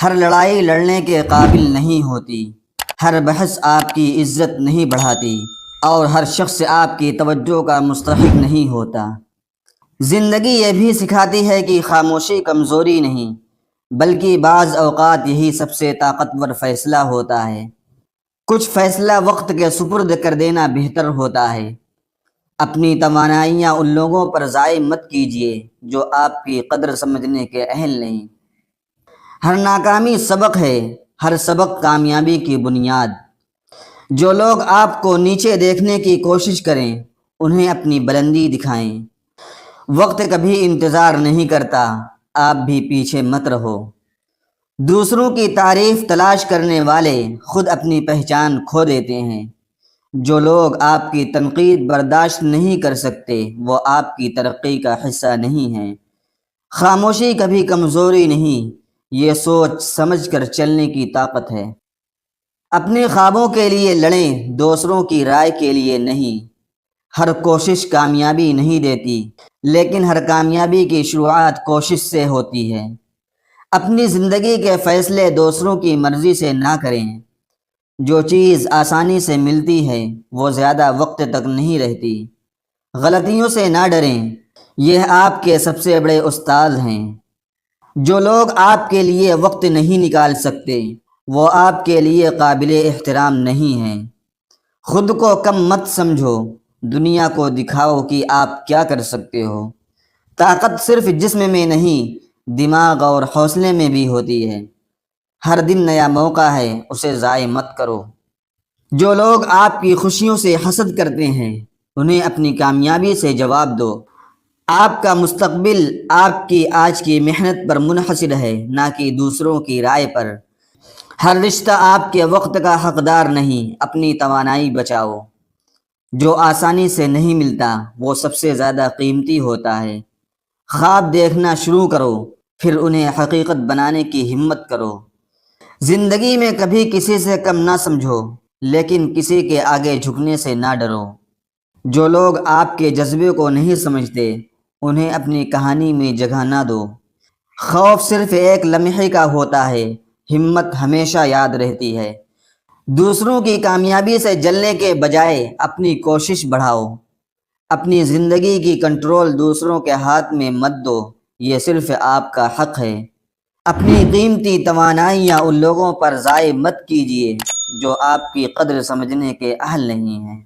ہر لڑائی لڑنے کے قابل نہیں ہوتی، ہر بحث آپ کی عزت نہیں بڑھاتی، اور ہر شخص آپ کی توجہ کا مستحق نہیں ہوتا۔ زندگی یہ بھی سکھاتی ہے کہ خاموشی کمزوری نہیں، بلکہ بعض اوقات یہی سب سے طاقتور فیصلہ ہوتا ہے۔ کچھ فیصلہ وقت کے سپرد کر دینا بہتر ہوتا ہے۔ اپنی توانائیاں ان لوگوں پر ضائع مت کیجیے جو آپ کی قدر سمجھنے کے اہل نہیں۔ ہر ناکامی سبق ہے، ہر سبق کامیابی کی بنیاد۔ جو لوگ آپ کو نیچے دیکھنے کی کوشش کریں، انہیں اپنی بلندی دکھائیں۔ وقت کبھی انتظار نہیں کرتا، آپ بھی پیچھے مت رہو۔ دوسروں کی تعریف تلاش کرنے والے خود اپنی پہچان کھو دیتے ہیں۔ جو لوگ آپ کی تنقید برداشت نہیں کر سکتے، وہ آپ کی ترقی کا حصہ نہیں ہیں۔ خاموشی کبھی کمزوری نہیں، یہ سوچ سمجھ کر چلنے کی طاقت ہے۔ اپنے خوابوں کے لیے لڑیں، دوسروں کی رائے کے لیے نہیں۔ ہر کوشش کامیابی نہیں دیتی، لیکن ہر کامیابی کی شروعات کوشش سے ہوتی ہے۔ اپنی زندگی کے فیصلے دوسروں کی مرضی سے نہ کریں۔ جو چیز آسانی سے ملتی ہے وہ زیادہ وقت تک نہیں رہتی۔ غلطیوں سے نہ ڈریں، یہ آپ کے سب سے بڑے استاد ہیں۔ جو لوگ آپ کے لیے وقت نہیں نکال سکتے، وہ آپ کے لیے قابل احترام نہیں ہیں۔ خود کو کم مت سمجھو، دنیا کو دکھاؤ کہ آپ کیا کر سکتے ہو۔ طاقت صرف جسم میں نہیں، دماغ اور حوصلے میں بھی ہوتی ہے۔ ہر دن نیا موقع ہے، اسے ضائع مت کرو۔ جو لوگ آپ کی خوشیوں سے حسد کرتے ہیں، انہیں اپنی کامیابی سے جواب دو۔ آپ کا مستقبل آپ کی آج کی محنت پر منحصر ہے، نہ کہ دوسروں کی رائے پر۔ ہر رشتہ آپ کے وقت کا حقدار نہیں، اپنی توانائی بچاؤ۔ جو آسانی سے نہیں ملتا، وہ سب سے زیادہ قیمتی ہوتا ہے۔ خواب دیکھنا شروع کرو، پھر انہیں حقیقت بنانے کی ہمت کرو۔ زندگی میں کبھی کسی سے کم نہ سمجھو، لیکن کسی کے آگے جھکنے سے نہ ڈرو۔ جو لوگ آپ کے جذبے کو نہیں سمجھتے، انہیں اپنی کہانی میں جگہ نہ دو۔ خوف صرف ایک لمحے کا ہوتا ہے، ہمت ہمیشہ یاد رہتی ہے۔ دوسروں کی کامیابی سے جلنے کے بجائے اپنی کوشش بڑھاؤ۔ اپنی زندگی کی کنٹرول دوسروں کے ہاتھ میں مت دو، یہ صرف آپ کا حق ہے۔ اپنی قیمتی توانائیاں ان لوگوں پر ضائع مت کیجیے جو آپ کی قدر سمجھنے کے اہل نہیں ہیں۔